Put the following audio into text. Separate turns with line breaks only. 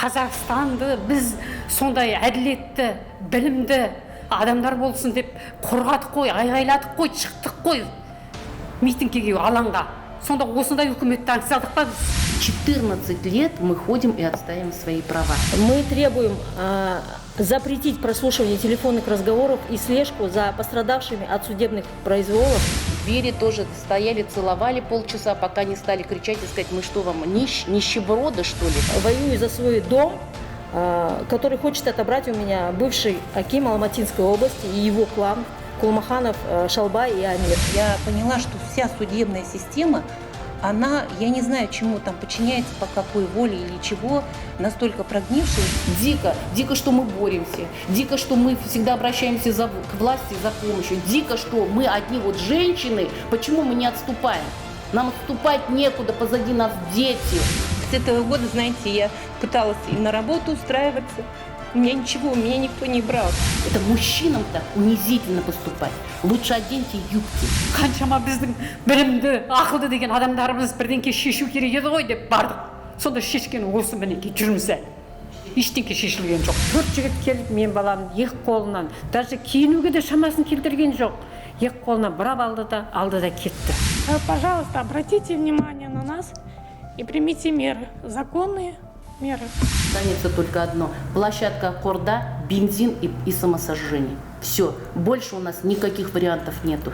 Қазақстанды біз сондай әділетті, білімді адамдар болсын деп қорғадық қой, айғайладық қой, шықтық қой митингіге, алаңға. Сонда осындай үкіметті аңсадық па біз?
14 лет мы ходим и отстаиваем свои права.
Мы требуем запретить прослушивание телефонных разговоров и слежку за пострадавшими от судебных произволов.
Двери тоже стояли, целовали полчаса, пока не стали кричать и сказать: мы что вам, нищеброды, что ли?
Воюю за свой дом, который хочет отобрать у меня бывший аким Алматинской области и его клан Кулмаханов, Шалбай и Амир.
Я поняла, что вся судебная система, она, я не знаю, чему там подчиняется, по какой воле или чего, настолько прогнившая.
Дико, что мы боремся, дико, что мы всегда обращаемся к власти за помощью, дико, что мы одни вот женщины, почему мы не отступаем? Нам отступать некуда, позади нас дети.
С этого года, знаете, я пыталась и на работу устраиваться. У меня никто не брал.
Это мужчинам-то унизительно поступать. Лучше оденьте юбки.
Қаншама біздің білімді, ақылды деген адамдарымыз бірдеңке шешу керек еді ғой деп бардық. Сонда шешкен осы мінекей жүрміз. Ештеңке шешілген жоқ. 4 жігіт келіп мен баламның екі қолынан, даже киінуге де шамасын келтірген жоқ. Екі қолынан бұрап алды да кетті.
Пожалуйста, обратите внимание на нас и примите меры, законные меры.
Останется только одно: площадка Корда, бензин и самосожжение. Все, больше у нас никаких вариантов нету.